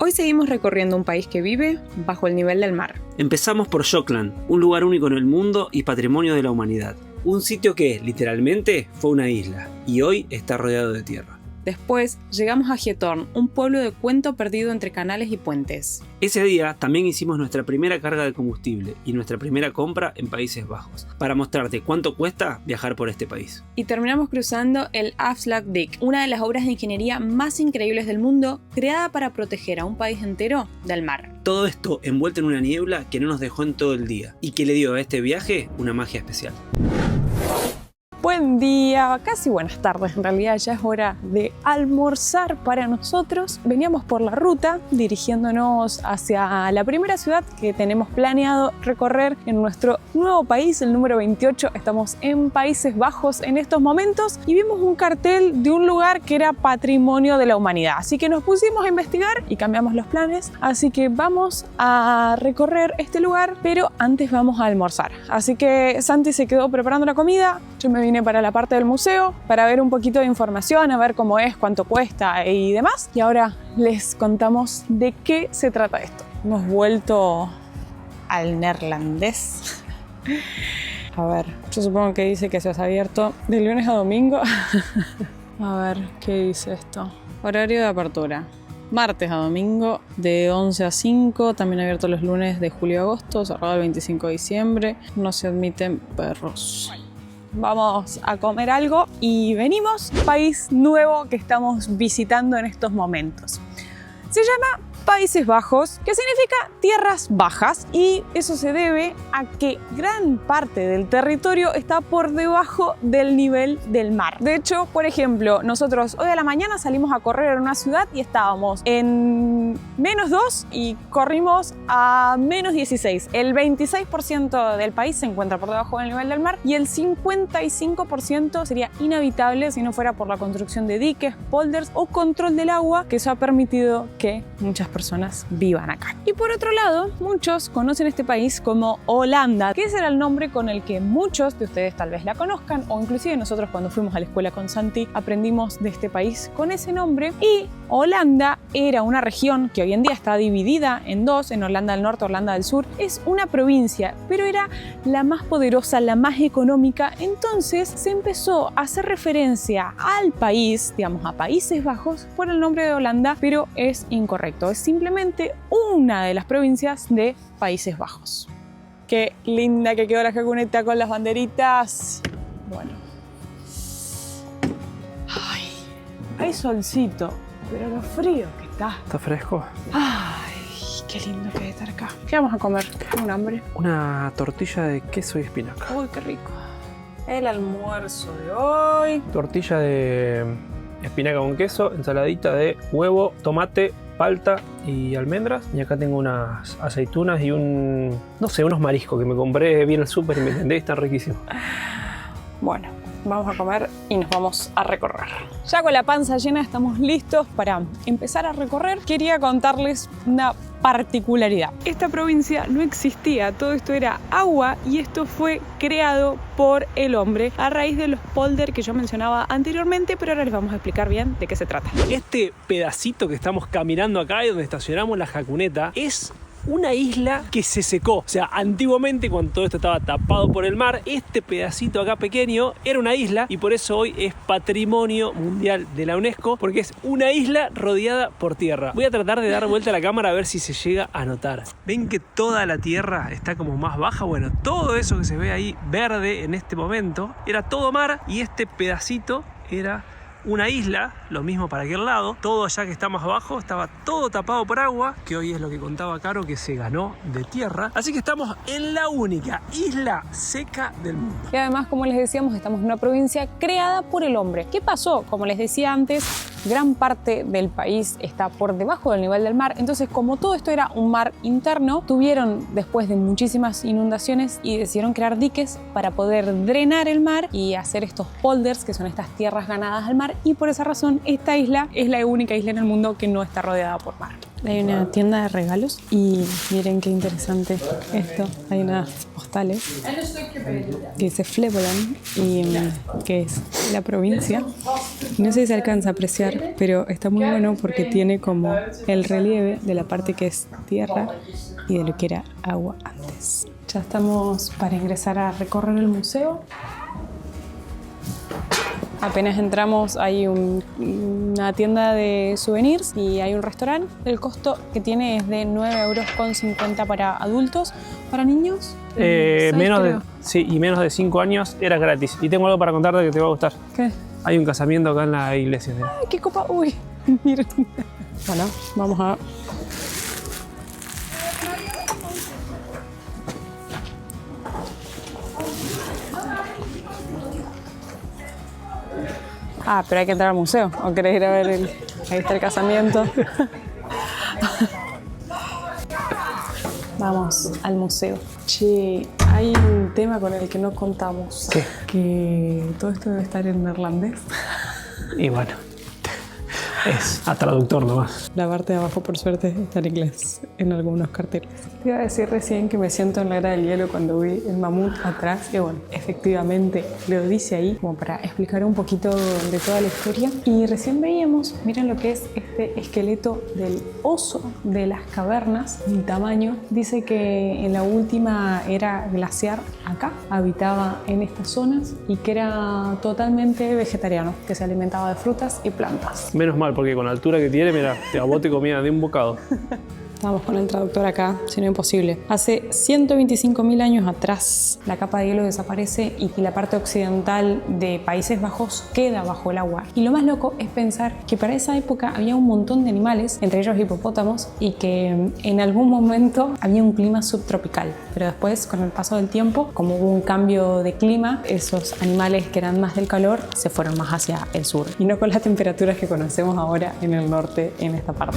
Hoy seguimos recorriendo un país que vive bajo el nivel del mar. Empezamos por Auckland, un lugar único en el mundo y patrimonio de la humanidad. Un sitio que, literalmente, fue una isla y hoy está rodeado de tierra. Después llegamos a Giethoorn, un pueblo de cuento perdido entre canales y puentes. Ese día también hicimos nuestra primera carga de combustible y nuestra primera compra en Países Bajos, para mostrarte cuánto cuesta viajar por este país. Y terminamos cruzando el Afsluitdijk, una de las obras de ingeniería más increíbles del mundo, creada para proteger a un país entero del mar. Todo esto envuelto en una niebla que no nos dejó en todo el día y que le dio a este viaje una magia especial. Buen día, casi buenas tardes, en realidad ya es hora de almorzar para nosotros. Veníamos por la ruta dirigiéndonos hacia la primera ciudad que tenemos planeado recorrer en nuestro nuevo país, el número 28. Estamos en Países Bajos en estos momentos y vimos un cartel de un lugar que era patrimonio de la humanidad. Así que nos pusimos a investigar y cambiamos los planes. Así que vamos a recorrer este lugar, pero antes vamos a almorzar. Así que Santi se quedó preparando la comida, yo me vine para la parte del museo para ver un poquito de información, a ver cómo es, cuánto cuesta y demás. Y ahora les contamos de qué se trata esto. Hemos vuelto al neerlandés. A ver, yo supongo que dice que se ha abierto de lunes a domingo. A ver, ¿qué dice esto? Horario de apertura. Martes a domingo de 11 a 5, también abierto los lunes de julio a agosto, cerrado el 25 de diciembre. No se admiten perros. Vamos a comer algo y venimos. País nuevo que estamos visitando en estos momentos. Se llama Países Bajos, que significa tierras bajas, y eso se debe a que gran parte del territorio está por debajo del nivel del mar. De hecho, por ejemplo, nosotros hoy a la mañana salimos a correr en una ciudad y estábamos en -2 y corrimos a -16. El 26% del país se encuentra por debajo del nivel del mar y el 55% sería inhabitable si no fuera por la construcción de diques, polders o control del agua, que eso ha permitido que muchas personas vivan acá. Y por otro lado, muchos conocen este país como Holanda, que ese era el nombre con el que muchos de ustedes tal vez la conozcan, o inclusive nosotros cuando fuimos a la escuela con Santi aprendimos de este país con ese nombre. Y Holanda era una región que hoy en día está dividida en dos, en Holanda del Norte, Holanda del Sur. Es una provincia, pero era la más poderosa, la más económica. Entonces se empezó a hacer referencia al país, digamos a Países Bajos, por el nombre de Holanda, pero es incorrecto. Es simplemente una de las provincias de Países Bajos. Qué linda que quedó la jacuneta con las banderitas. Bueno. Ay, hay solcito, pero lo frío que está. ¿Está fresco? Ay, qué lindo que debe estar acá. ¿Qué vamos a comer? Tengo un hambre. Una tortilla de queso y espinaca. Uy, qué rico. El almuerzo de hoy. Tortilla de espinaca con queso, ensaladita de huevo, tomate, palta y almendras. Y acá tengo unas aceitunas y unos mariscos que me compré bien al súper y me entendé, están riquísimos. Bueno, vamos a comer y nos vamos a recorrer. Ya con la panza llena estamos listos para empezar a recorrer. Quería contarles una particularidad. Esta provincia no existía, todo esto era agua y esto fue creado por el hombre a raíz de los polders que yo mencionaba anteriormente, pero ahora les vamos a explicar bien de qué se trata. Este pedacito que estamos caminando acá y donde estacionamos la jacuneta es una isla que se secó. O sea, antiguamente, cuando todo esto estaba tapado por el mar, este pedacito acá pequeño era una isla y por eso hoy es Patrimonio Mundial de la UNESCO, porque es una isla rodeada por tierra. Voy a tratar de dar vuelta a la cámara a ver si se llega a notar. ¿Ven que toda la tierra está como más baja? Bueno, todo eso que se ve ahí verde en este momento era todo mar y este pedacito era una isla, lo mismo para aquel lado. Todo allá que está más abajo estaba todo tapado por agua, que hoy es lo que contaba Caro, que se ganó de tierra. Así que estamos en la única isla seca del mundo. Y además, como les decíamos, estamos en una provincia creada por el hombre. ¿Qué pasó? Como les decía antes, gran parte del país está por debajo del nivel del mar. Entonces, como todo esto era un mar interno, tuvieron, después de muchísimas inundaciones, y decidieron crear diques para poder drenar el mar y hacer estos polders, que son estas tierras ganadas al mar. Y por esa razón esta isla es la única isla en el mundo que no está rodeada por mar. Hay una tienda de regalos y miren qué interesante esto. Hay unas postales que dice Flevoland y que es la provincia. Y no sé si se alcanza a apreciar, pero está muy bueno porque tiene como el relieve de la parte que es tierra y de lo que era agua antes. Ya estamos para ingresar a recorrer el museo. Apenas entramos hay una tienda de souvenirs y hay un restaurante. El costo que tiene es de 9,50 € para adultos. ¿Para niños? Menos de 5 años era gratis. Y tengo algo para contarte que te va a gustar. ¿Qué? Hay un casamiento acá en la iglesia. Mira. ¡Ay, qué copa! Uy, miren. Bueno, vamos a... Ah, pero hay que entrar al museo. ¿O querés ir a ver el... Ahí está el casamiento. Vamos al museo. Che, hay un tema con el que no contamos. ¿Qué? Que todo esto debe estar en neerlandés. Y bueno, es a traductor nomás. La parte de abajo, por suerte, está en inglés en algunos carteles. Te iba a decir recién que me siento en la era del hielo cuando vi el mamut atrás. Que bueno, efectivamente lo dice ahí como para explicar un poquito de toda la historia. Y recién veíamos, miren lo que es este esqueleto del oso de las cavernas, el tamaño. Dice que en la última era glaciar acá, habitaba en estas zonas y que era totalmente vegetariano, que se alimentaba de frutas y plantas. Menos mal, porque con la altura que tiene, mira, a vos te comía de un bocado. Estamos con el traductor acá, si no imposible. Hace 125.000 años atrás, la capa de hielo desaparece y la parte occidental de Países Bajos queda bajo el agua. Y lo más loco es pensar que para esa época había un montón de animales, entre ellos hipopótamos, y que en algún momento había un clima subtropical. Pero después, con el paso del tiempo, como hubo un cambio de clima, esos animales que eran más del calor se fueron más hacia el sur. Y no con las temperaturas que conocemos ahora en el norte, en esta parte.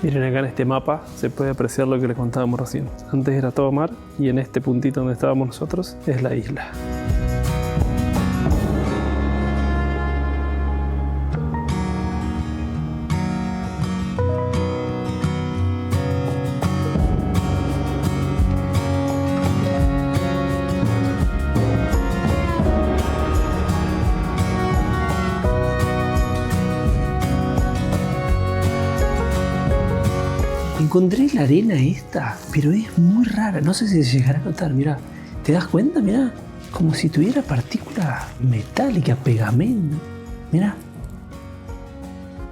Miren acá en este mapa se puede apreciar lo que les contábamos recién. Antes era todo mar y en este puntito donde estábamos nosotros es la isla. Encontré la arena esta, pero es muy rara. No sé si se llegará a notar, mira. ¿Te das cuenta? Mira, como si tuviera partículas metálicas, pegamento. Mira.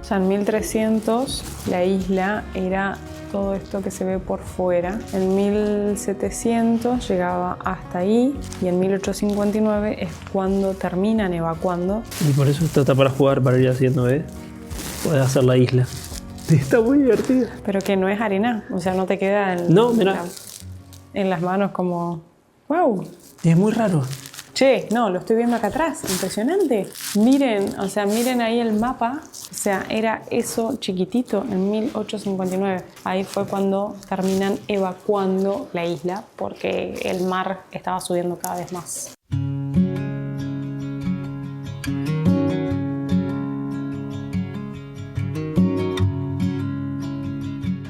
O sea, en 1300 la isla era todo esto que se ve por fuera. En 1700 llegaba hasta ahí y en 1859 es cuando terminan evacuando. Y por eso esto está para jugar, para ir haciendo, ¿ves? Puedes hacer la isla. Está muy divertida. Pero que no es arena, o sea, no te queda en las manos como... ¡Wow! Es muy raro. Che, no, lo estoy viendo acá atrás, impresionante. Miren, o sea, miren ahí el mapa, o sea, era eso chiquitito en 1859. Ahí fue cuando terminan evacuando la isla porque el mar estaba subiendo cada vez más.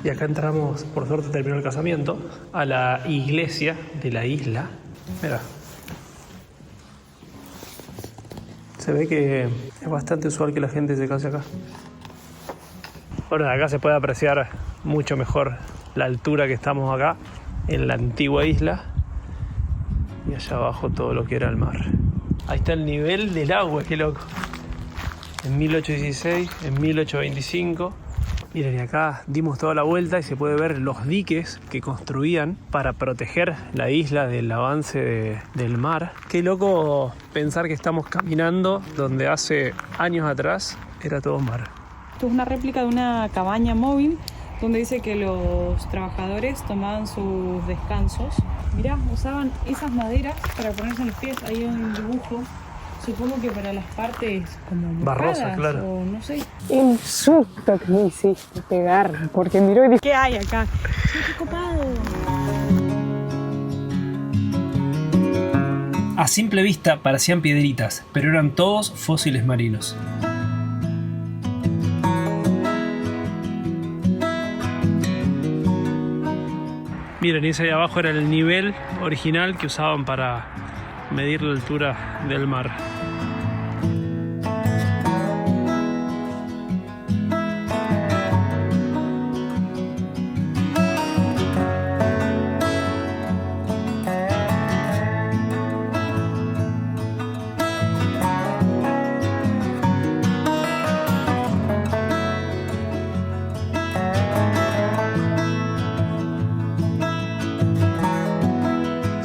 Y acá entramos, por suerte terminó el casamiento, a la iglesia de la isla. Mira. Se ve que es bastante usual que la gente se case acá. Bueno, de acá se puede apreciar mucho mejor la altura que estamos acá, en la antigua isla. Y allá abajo todo lo que era el mar. Ahí está el nivel del agua, qué loco. En 1816, en 1825... Miren, y acá dimos toda la vuelta y se puede ver los diques que construían para proteger la isla del avance del mar. Qué loco pensar que estamos caminando donde hace años atrás era todo mar. Esto es una réplica de una cabaña móvil donde dice que los trabajadores tomaban sus descansos. Mirá, usaban esas maderas para ponerse en los pies. Ahí hay un dibujo. Supongo que para las partes como barrosas, claro. O no sé. El susto que me hiciste pegar, porque miró y dije, ¿qué hay acá? ¡Qué copado! A simple vista parecían piedritas, pero eran todos fósiles marinos. Miren, ese de abajo era el nivel original que usaban para medir la altura del mar.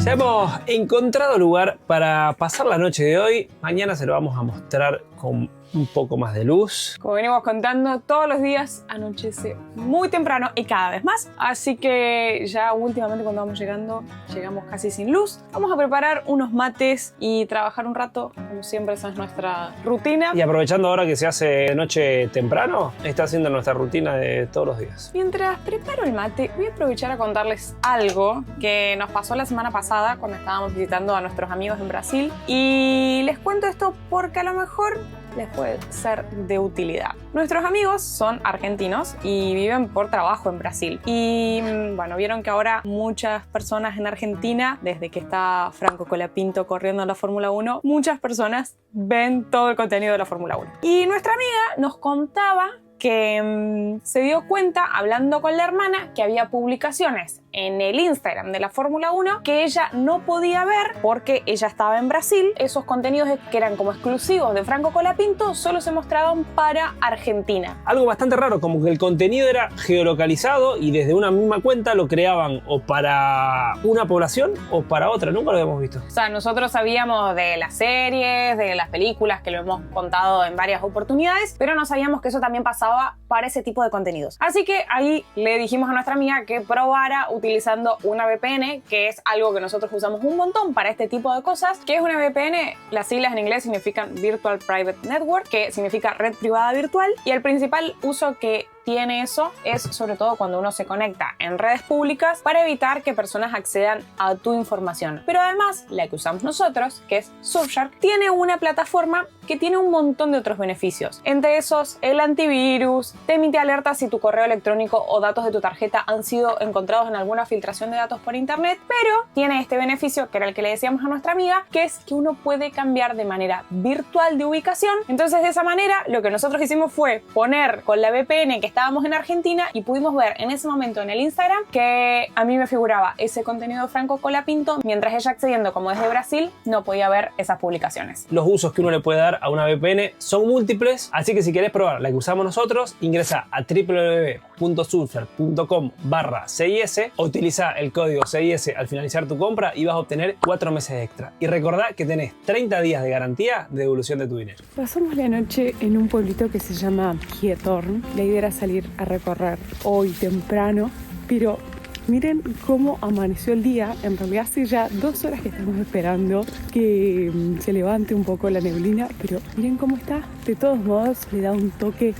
Ya hemos encontrado lugar para pasar la noche de hoy. Mañana se lo vamos a mostrar con un poco más de luz. Como venimos contando, todos los días anochece muy temprano y cada vez más. Así que ya últimamente cuando vamos llegando, llegamos casi sin luz. Vamos a preparar unos mates y trabajar un rato. Como siempre, esa es nuestra rutina. Y aprovechando ahora que se hace noche temprano, está haciendo nuestra rutina de todos los días. Mientras preparo el mate, voy a aprovechar a contarles algo que nos pasó la semana pasada cuando estábamos visitando a nuestros amigos en Brasil. Y les cuento esto porque a lo mejor les puede ser de utilidad. Nuestros amigos son argentinos y viven por trabajo en Brasil. Y bueno, vieron que ahora muchas personas en Argentina, desde que está Franco Colapinto corriendo en la Fórmula 1, muchas personas ven todo el contenido de la Fórmula 1. Y nuestra amiga nos contaba que se dio cuenta, hablando con la hermana, que había publicaciones en el Instagram de la Fórmula 1 que ella no podía ver porque ella estaba en Brasil. Esos contenidos que eran como exclusivos de Franco Colapinto solo se mostraban para Argentina. Algo bastante raro, como que el contenido era geolocalizado y desde una misma cuenta lo creaban o para una población o para otra. Nunca lo habíamos visto. O sea, nosotros sabíamos de las series, de las películas, que lo hemos contado en varias oportunidades, pero no sabíamos que eso también pasaba para ese tipo de contenidos. Así que ahí le dijimos a nuestra amiga que probara utilizando una VPN, que es algo que nosotros usamos un montón para este tipo de cosas. ¿Qué es una VPN? Las siglas en inglés significan Virtual Private Network, que significa red privada virtual, y el principal uso que tiene eso es sobre todo cuando uno se conecta en redes públicas para evitar que personas accedan a tu información. Pero además, la que usamos nosotros, que es Surfshark, tiene una plataforma que tiene un montón de otros beneficios. Entre esos, el antivirus, te emite alertas si tu correo electrónico o datos de tu tarjeta han sido encontrados en alguna filtración de datos por internet, pero tiene este beneficio, que era el que le decíamos a nuestra amiga, que es que uno puede cambiar de manera virtual de ubicación. Entonces, de esa manera, lo que nosotros hicimos fue poner con la VPN que estábamos en Argentina y pudimos ver en ese momento en el Instagram que a mí me figuraba ese contenido de Franco Colapinto, mientras ella, accediendo como desde Brasil, no podía ver esas publicaciones. Los usos que uno le puede dar a una VPN son múltiples, así que si querés probar la que usamos nosotros, ingresa a www.surfshark.com/CIS o utiliza el código CIS al finalizar tu compra y vas a obtener 4 meses extra. Y recordá que tenés 30 días de garantía de devolución de tu dinero. Pasamos la noche en un pueblito que se llama Hietorn. La idea era salir a recorrer hoy temprano, pero miren cómo amaneció el día. En realidad hace ya 2 horas que estamos esperando que se levante un poco la neblina, pero miren cómo está. De todos modos, le da un toque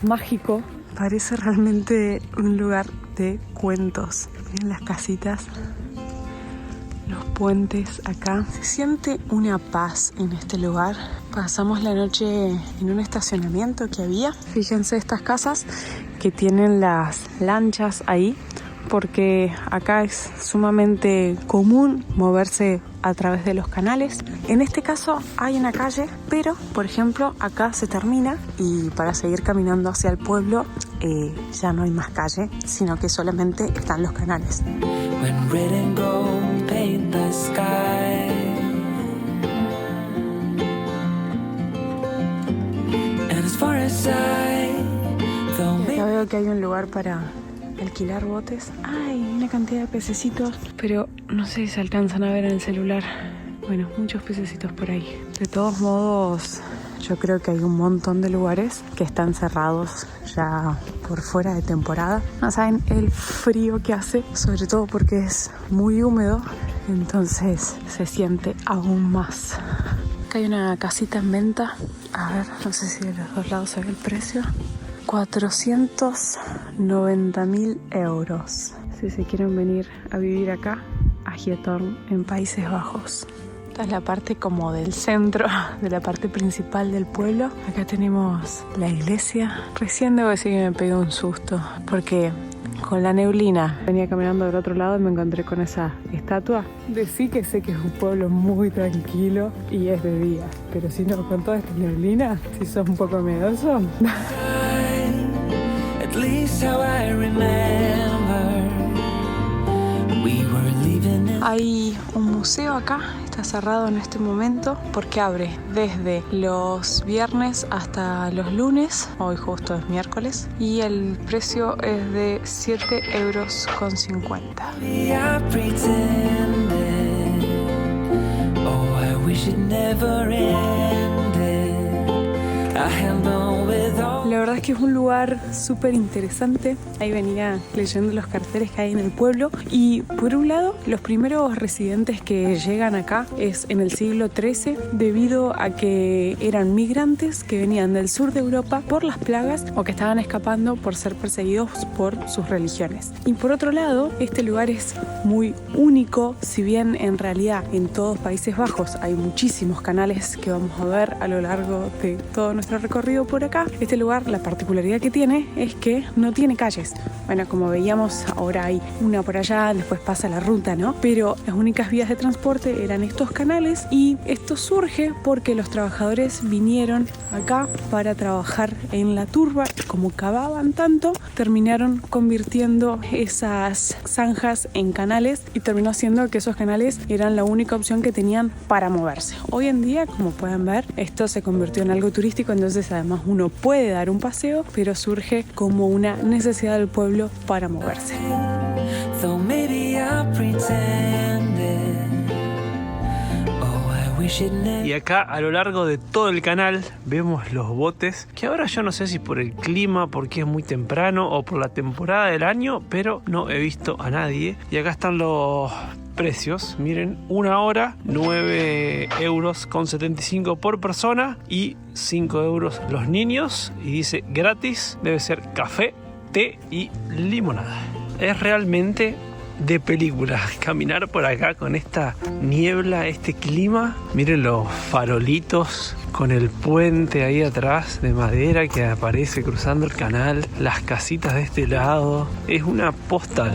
mágico. Parece realmente un lugar de cuentos. Miren las casitas, los puentes acá. Se siente una paz en este lugar. Pasamos la noche en un estacionamiento que había. Fíjense estas casas que tienen las lanchas ahí, porque acá es sumamente común moverse a través de los canales. En este caso hay una calle, pero por ejemplo acá se termina y para seguir caminando hacia el pueblo ya no hay más calle, sino que solamente están los canales. When red and gold paint the sky, and as far as Acá veo que hay un lugar para alquilar botes. Hay una cantidad de pececitos, pero no sé si se alcanzan a ver en el celular. Bueno, muchos pececitos por ahí. De todos modos, yo creo que hay un montón de lugares que están cerrados ya por fuera de temporada. No saben el frío que hace, sobre todo porque es muy húmedo, entonces se siente aún más. Acá hay una casita en venta. A ver, no sé si de los dos lados se ve el precio. 490.000 euros. Si se quieren venir a vivir acá, a Hietorn, en Países Bajos. Esta es la parte como del centro, de la parte principal del pueblo. Acá tenemos la iglesia. Recién debo decir que me pegué un susto, porque con la neblina venía caminando del otro lado y me encontré con esa estatua. Decí que sé que es un pueblo muy tranquilo y es de día, pero si no, con toda esta neblina, si sos un poco miedoso. At least how I remember we were living in. Hay un museo acá, está cerrado en este momento porque abre desde los viernes hasta los lunes, hoy justo es miércoles, y el precio es de 7,50 €. I pretended. Oh, I wish it never ended. I held on with all. La verdad es que es un lugar súper interesante. Ahí venía leyendo los carteles que hay en el pueblo. Y por un lado, los primeros residentes que llegan acá es en el siglo XIII, debido a que eran migrantes que venían del sur de Europa por las plagas o que estaban escapando por ser perseguidos por sus religiones. Y por otro lado, este lugar es muy único, si bien en realidad en todos Países Bajos hay muchísimos canales que vamos a ver a lo largo de todo nuestro recorrido por acá. Este lugar, la particularidad que tiene es que no tiene calles. Bueno, como veíamos, ahora hay una por allá, después pasa la ruta, ¿no? Pero las únicas vías de transporte eran estos canales, y esto surge porque los trabajadores vinieron acá para trabajar en la turba. Como cavaban tanto, terminaron convirtiendo esas zanjas en canales y terminó siendo que esos canales eran la única opción que tenían para moverse. Hoy en día, como pueden ver, esto se convirtió en algo turístico, entonces además uno puede dar un paseo, pero surge como una necesidad del pueblo para moverse. Though maybe I pretended. Oh, I wish it never. Y acá a lo largo de todo el canal vemos los botes, que ahora yo no sé si por el clima, porque es muy temprano, o por la temporada del año, pero no he visto a nadie. Y acá están los precios, miren, 1 hora, 9,75 € por persona y 5 € los niños, y dice gratis, debe ser café, té y limonada. Es realmente de película caminar por acá con esta niebla, este clima. Miren los farolitos con el puente ahí atrás de madera que aparece cruzando el canal, las casitas de este lado, es una postal.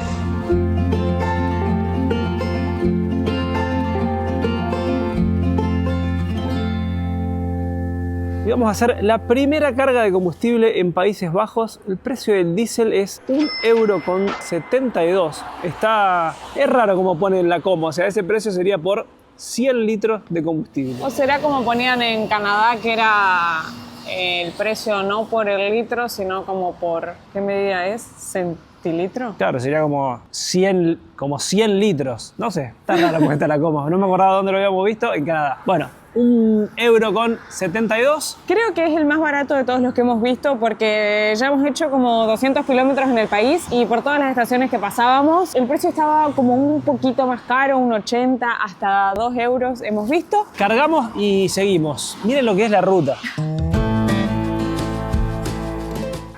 Y vamos a hacer la primera carga de combustible en Países Bajos. El precio del diésel es 1,72 €. Es raro como ponen la coma, o sea, ese precio sería por 100 litros de combustible. O será como ponían en Canadá, que era el precio no por el litro, sino como por, ¿qué medida es? ¿Centilitro? Claro, sería como 100 litros. No sé, está raro porque está la coma. No me acordaba dónde lo habíamos visto, en Canadá. Bueno, 1,72 €. Creo que es el más barato de todos los que hemos visto, porque ya hemos hecho como 200 kilómetros en el país y por todas las estaciones que pasábamos el precio estaba como un poquito más caro, 1,80 hasta 2 € hemos visto. Cargamos y seguimos. Miren lo que es la ruta.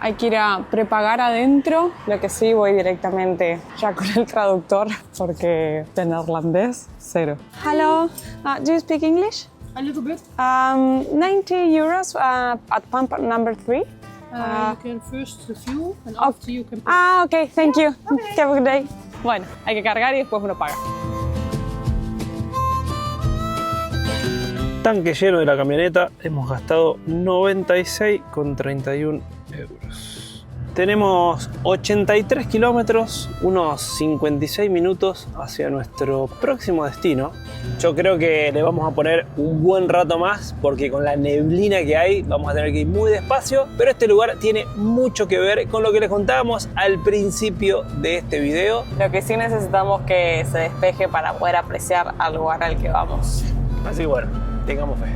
Hay que ir a prepagar adentro, lo que sí voy directamente ya con el traductor porque de neerlandés, cero. Hello, do you speak English? A little bit. 90 euros at pump number 3. You can first refuel and after you can pay. Ok, thank you. Have a good day. Bueno, hay que cargar y después uno paga. Tanque lleno de la camioneta, hemos gastado 96,31 €. Tenemos 83 kilómetros, unos 56 minutos hacia nuestro próximo destino. Yo creo que le vamos a poner un buen rato más porque con la neblina que hay vamos a tener que ir muy despacio, pero este lugar tiene mucho que ver con lo que les contábamos al principio de este video. Lo que sí necesitamos que se despeje para poder apreciar al lugar al que vamos. Así que bueno, tengamos fe.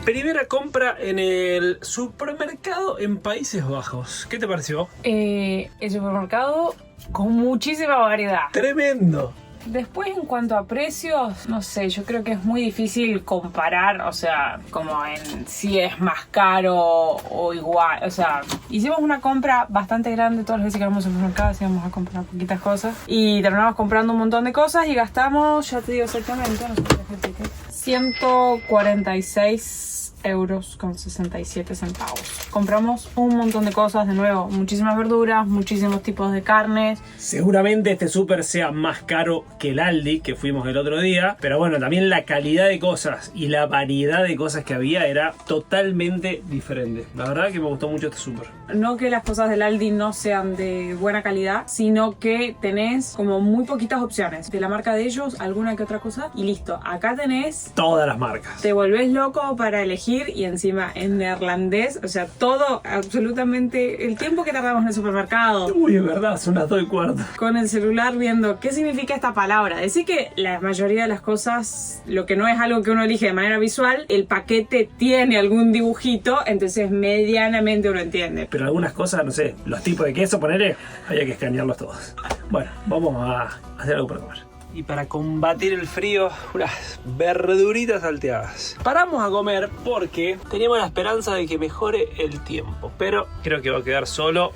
Primera compra en el supermercado en Países Bajos. ¿Qué te pareció? El supermercado con muchísima variedad. Tremendo. Después, en cuanto a precios, no sé, yo creo que es muy difícil comparar, o sea, como en si es más caro o igual. O sea, hicimos una compra bastante grande todas las veces que vamos al supermercado, íbamos a comprar poquitas cosas y terminamos comprando un montón de cosas y gastamos, ya te digo exactamente, no sé si el ticket, 146 euros con 67 centavos. Compramos un montón de cosas, de nuevo, muchísimas verduras, muchísimos tipos de carnes. Seguramente este súper sea más caro que el Aldi que fuimos el otro día, pero bueno, también la calidad de cosas y la variedad de cosas que había era totalmente diferente. La verdad que me gustó mucho este súper. No que las cosas del Aldi no sean de buena calidad, sino que tenés como muy poquitas opciones. De la marca de ellos, alguna que otra cosa y listo. Acá tenés Todas las marcas. te volvés loco para elegir y encima en neerlandés, o sea, todo, absolutamente, el tiempo que tardamos en el supermercado. Uy, es verdad, son las 2:15. Con el celular viendo qué significa esta palabra. Decir que la mayoría de las cosas, lo que no es algo que uno elige de manera visual, el paquete tiene algún dibujito, entonces medianamente uno entiende. Pero algunas cosas, no sé, los tipos de queso, ponele, había que escanearlos todos. Bueno, vamos a hacer algo para comer. Y para combatir el frío, unas verduritas salteadas. Paramos a comer porque teníamos la esperanza de que mejore el tiempo, pero creo que va a quedar solo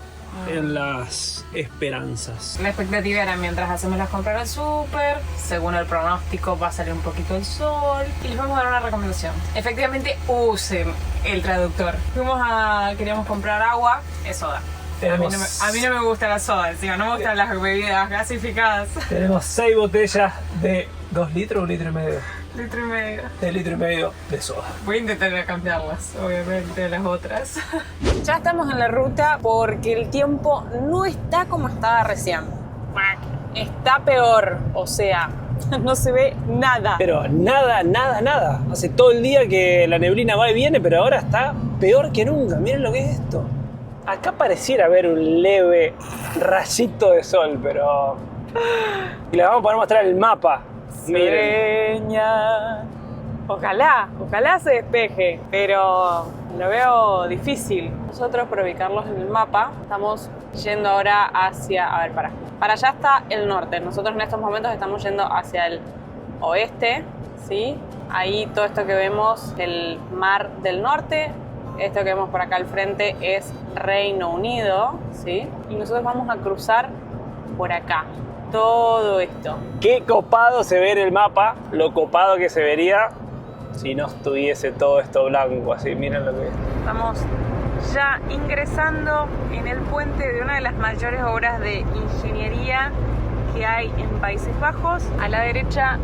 en las esperanzas. La expectativa era mientras hacemos las compras en el súper, según el pronóstico va a salir un poquito el sol y les vamos a dar una recomendación. Efectivamente usen el traductor. Queríamos comprar agua, es soda. A mí no me gusta la soda, encima no me gustan las bebidas gasificadas. Tenemos 6 botellas de 2 litros, 1,5 litros. Litro y medio. De 1,5 litros de soda. Voy a intentar cambiarlas, obviamente, de las otras. Ya estamos en la ruta porque el tiempo no está como estaba recién. Está peor, o sea, no se ve nada. Pero nada. Hace todo el día que la neblina va y viene, pero ahora está peor que nunca. Miren lo que es esto. Acá pareciera haber un leve rayito de sol, pero... Y les vamos a poder mostrar el mapa. Mireña. Ojalá se despeje, pero lo veo difícil. Nosotros, por ubicarlos en el mapa, estamos yendo ahora hacia... A ver, para allá está el norte. Nosotros en estos momentos estamos yendo hacia el oeste, ¿sí? Ahí todo esto que vemos, el mar del norte. Esto que vemos por acá al frente es Reino Unido, ¿sí? Y nosotros vamos a cruzar por acá. Todo esto. Qué copado se ve en el mapa, lo copado que se vería si no estuviese todo esto blanco, así, miren lo que es. Estamos ya ingresando en el puente de una de las mayores obras de ingeniería que hay en Países Bajos. A la derecha,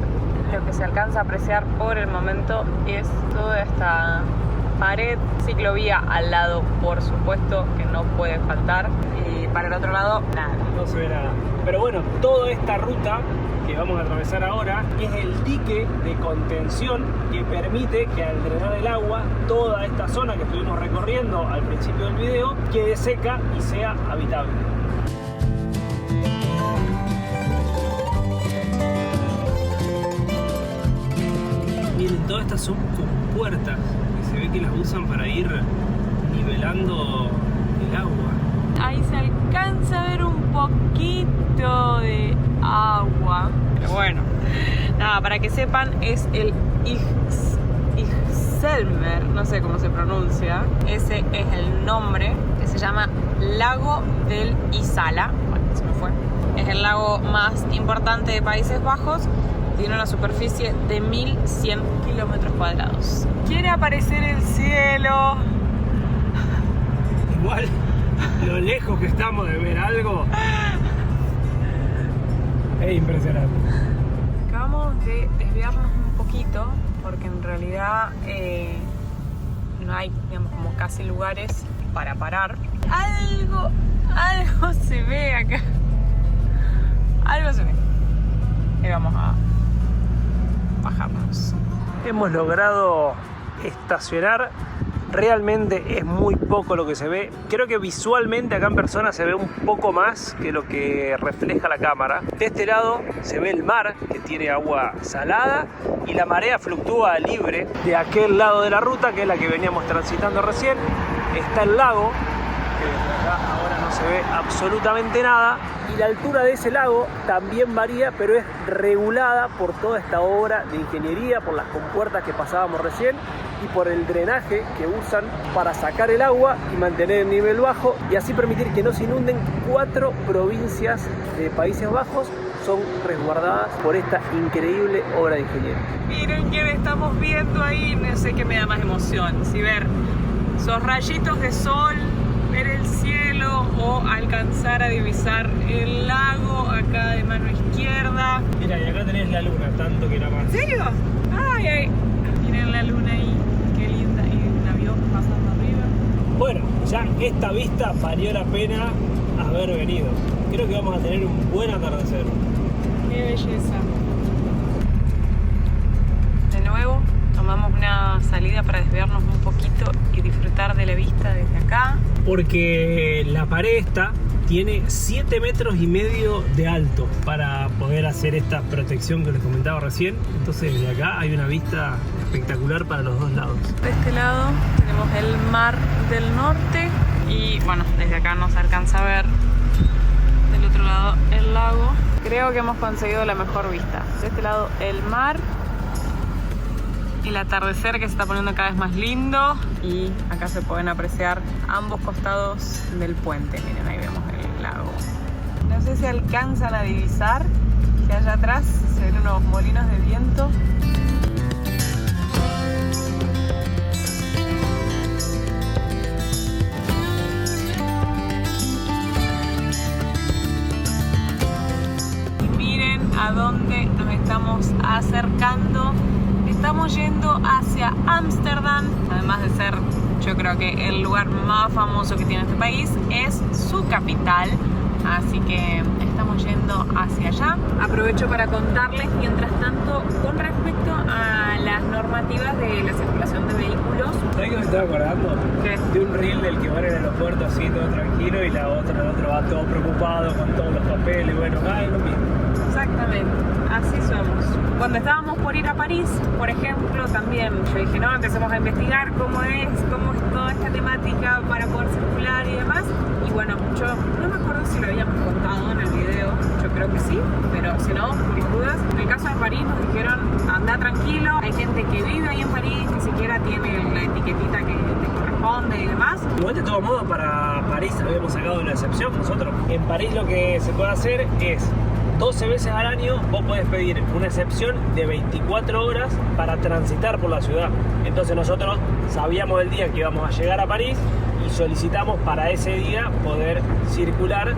lo que se alcanza a apreciar por el momento es toda esta pared, ciclovía al lado, por supuesto, que no puede faltar. Y para el otro lado, nada. No se ve nada. Pero bueno, toda esta ruta que vamos a atravesar ahora es el dique de contención que permite que al drenar el agua, toda esta zona que estuvimos recorriendo al principio del video quede seca y sea habitable. Miren, todas estas son compuertas que se ve que las usan para ir nivelando el agua. Ahí se alcanza a ver un poquito de agua. Pero bueno, nada, para que sepan, es el Ixelmer, no sé cómo se pronuncia. Ese es el nombre, que se llama Lago del Isala. Bueno, se me fue. Es el lago más importante de Países Bajos. Tiene una superficie de 1100 kilómetros cuadrados. Quiere aparecer el cielo. Igual, lo lejos que estamos de ver algo es impresionante. Acabamos de desviarnos un poquito porque en realidad no hay, digamos, como casi lugares para parar. Algo se ve acá. Algo se ve. Y vamos a bajarnos. Hemos logrado estacionar. Realmente es muy poco lo que se ve. Creo que visualmente acá en persona se ve un poco más que lo que refleja la cámara. De este lado se ve el mar, que tiene agua salada, y la marea fluctúa libre. De aquel lado de la ruta, que es la que veníamos transitando recién, está el lago, que desde acá ahora no se ve absolutamente nada. Y la altura de ese lago también varía, pero es regulada por toda esta obra de ingeniería, por las compuertas que pasábamos recién y por el drenaje que usan para sacar el agua y mantener el nivel bajo y así permitir que no se inunden 4 provincias de Países Bajos. Son resguardadas por esta increíble obra de ingeniería. Miren que estamos viendo ahí, no sé qué me da más emoción, si ver esos rayitos de sol, ver el cielo o alcanzar a divisar el lago acá de mano izquierda. Mira, y acá tenés la luna, tanto que la más. ¿En serio? Ay, ay. Miren la luna ahí, qué linda, y un avión pasando arriba. Bueno, ya esta vista valió la pena haber venido. Creo que vamos a tener un buen atardecer. Qué belleza. De nuevo, tomamos una salida para desviarnos un poquito y disfrutar de la vista desde acá. Porque la pared esta tiene 7,5 metros de alto para poder hacer esta protección que les comentaba recién. Entonces desde acá hay una vista espectacular para los dos lados. De este lado tenemos el mar del norte y bueno, desde acá no se alcanza a ver. Del otro lado el lago. Creo que hemos conseguido la mejor vista. De este lado el mar. El atardecer que se está poniendo cada vez más lindo y acá se pueden apreciar ambos costados del puente. Miren, ahí vemos el lago. No sé si alcanzan a divisar que allá atrás se ven unos molinos de viento. Y miren a dónde nos estamos acercando. Estamos yendo hacia Ámsterdam, además de ser, yo creo que el lugar más famoso que tiene este país, es su capital, así que estamos yendo hacia allá. Aprovecho para contarles, mientras tanto, con respecto a las normativas de la circulación de vehículos. ¿Sabes que me estaba acordando? ¿Qué? De un reel del que va en el aeropuerto así todo tranquilo y el otro va todo preocupado con todos los papeles, bueno, es lo mismo. Exactamente, así somos. Cuando estábamos por ir a París, por ejemplo, también yo dije, no, empecemos a investigar cómo es toda esta temática para poder circular y demás. Y bueno, yo no me acuerdo si lo habíamos contado en el video, yo creo que sí, pero si no, por mis dudas. En el caso de París nos dijeron, anda tranquilo, hay gente que vive ahí en París, que siquiera tiene la etiquetita que te corresponde y demás. Igual de todos modos, para París habíamos sacado una excepción nosotros. En París lo que se puede hacer es 12 veces al año vos podés pedir una excepción de 24 horas para transitar por la ciudad. Entonces nosotros sabíamos el día que íbamos a llegar a París y solicitamos para ese día poder circular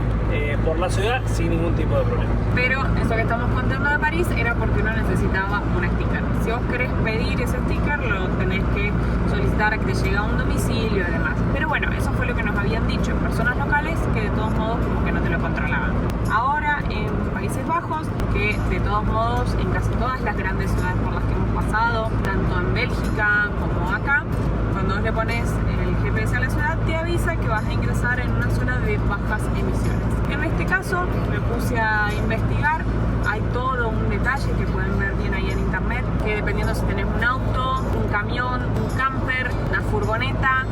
por la ciudad sin ningún tipo de problema. Pero eso que estamos contando de París era porque uno necesitaba un sticker. Si vos querés pedir ese sticker, lo tenés que solicitar a que te llegue a un domicilio y demás. Pero bueno, eso fue lo que nos habían dicho personas locales que de todos modos como que no te lo controlaban. Ahora en Países Bajos, que de todos modos en casi todas las grandes ciudades por las que hemos pasado, tanto en Bélgica como acá, cuando vos le pones el GPS a la ciudad, te avisa que vas a ingresar en una zona de bajas emisiones. En este caso me puse a investigar, hay todo un detalle que pueden ver bien ahí en internet, que dependiendo si tenés un auto, un camión, un camper, una furgoneta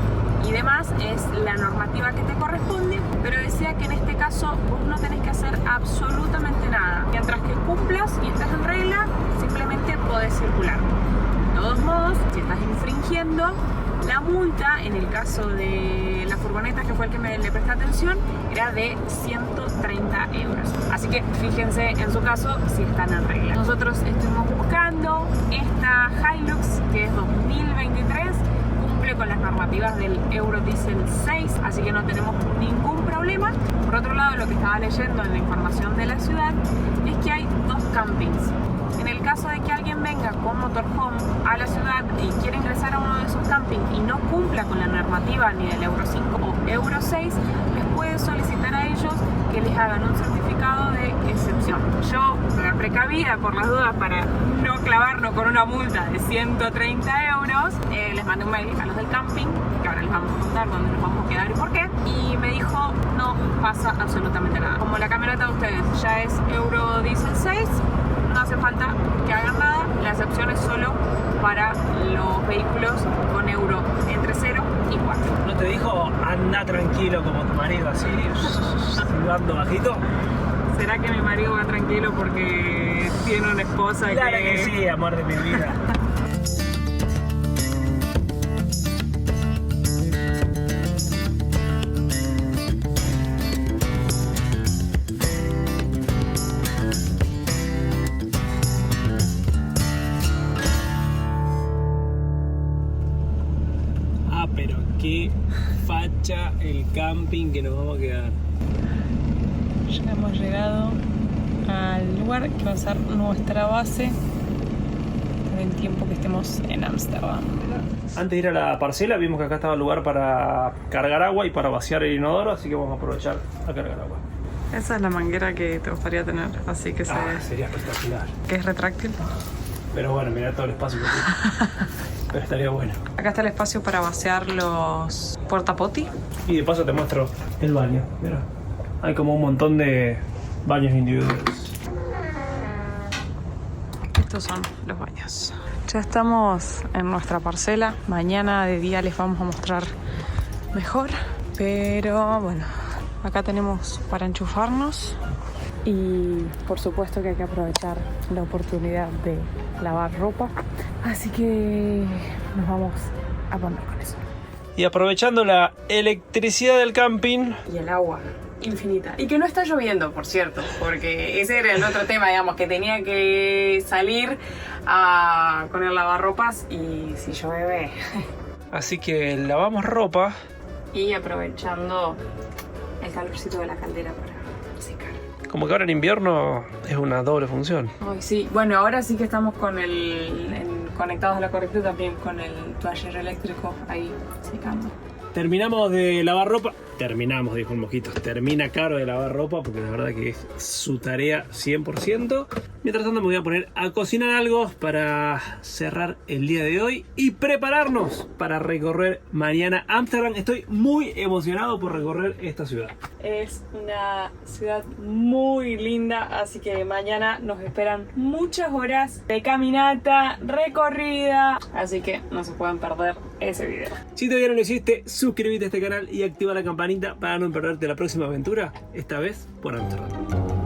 y demás, es la normativa que te corresponde, pero decía que en este caso vos no tenés que hacer absolutamente nada. Mientras que cumplas y estés en regla, simplemente podés circular. De todos modos, si estás infringiendo, la multa, en el caso de la furgoneta, que fue el que le presté atención, era de 130 euros. Así que fíjense en su caso si están en regla. Nosotros estuvimos buscando esta Hilux, que es 2023, cumple con las normativas del Eurodiesel 6, así que no tenemos ningún problema. Por otro lado, lo que estaba leyendo en la información de la ciudad es que hay 2 campings. En el caso de que alguien venga con motorhome a la ciudad y quiera ingresar a uno de esos campings y no cumpla con la normativa ni del Euro 5 o Euro 6, les puede solicitar a ellos que les hagan un certificado de excepción. Yo, precavida por las dudas para no clavarnos con una multa de 130 euros, les mandé un mail a los del camping, que ahora les vamos a contar dónde nos vamos a quedar y por qué, y me dijo, no pasa absolutamente nada. Como la camioneta de ustedes ya es Eurodiesel 6, no hace falta que hagan nada, la excepción es solo para los vehículos con euro entre 0 24. ¿No te dijo anda tranquilo como tu marido así, silbando bajito? ¿Será que mi marido va tranquilo porque tiene una esposa Claro que sí, amor de mi vida. Pero qué facha el camping que nos vamos a quedar. Ya hemos llegado al lugar que va a ser nuestra base por el tiempo que estemos en Ámsterdam. Antes de ir a la parcela vimos que acá estaba el lugar para cargar agua y para vaciar el inodoro, así que vamos a aprovechar a cargar agua. Esa es la manguera que te gustaría tener, así que Sería espectacular. que es retráctil. Pero bueno, mirá todo el espacio que tiene. Pero estaría bueno. Acá está el espacio para vaciar los portapoti. Y de paso te muestro el baño. Mira, hay como un montón de baños individuales. Estos son los baños. Ya estamos en nuestra parcela. Mañana de día les vamos a mostrar mejor. Pero bueno, acá tenemos para enchufarnos. Y por supuesto que hay que aprovechar la oportunidad de lavar ropa. Así que nos vamos a poner con eso. Y aprovechando la electricidad del camping. Y el agua infinita. Y que no está lloviendo, por cierto, porque ese era el otro tema, digamos, que tenía que salir con el lavarropas y si llueve. Así que lavamos ropa. Y aprovechando el calorcito de la caldera para secar. Como que ahora en invierno es una doble función. Ay, sí, bueno, ahora sí que estamos con conectados a la corriente también con el toallero eléctrico ahí secando. Terminamos de lavar ropa. Terminamos, dijo el mosquito. Termina Caro de lavar ropa porque la verdad que es su tarea 100%. Mientras tanto me voy a poner a cocinar algo para cerrar el día de hoy y prepararnos para recorrer mañana Ámsterdam. Estoy muy emocionado por recorrer esta ciudad. Es una ciudad muy linda, así que mañana nos esperan muchas horas de caminata, recorrida, así que no se pueden perder ese video. Si todavía no lo hiciste, suscríbete a este canal y activa la campanita para no perderte la próxima aventura, esta vez por Ámsterdam.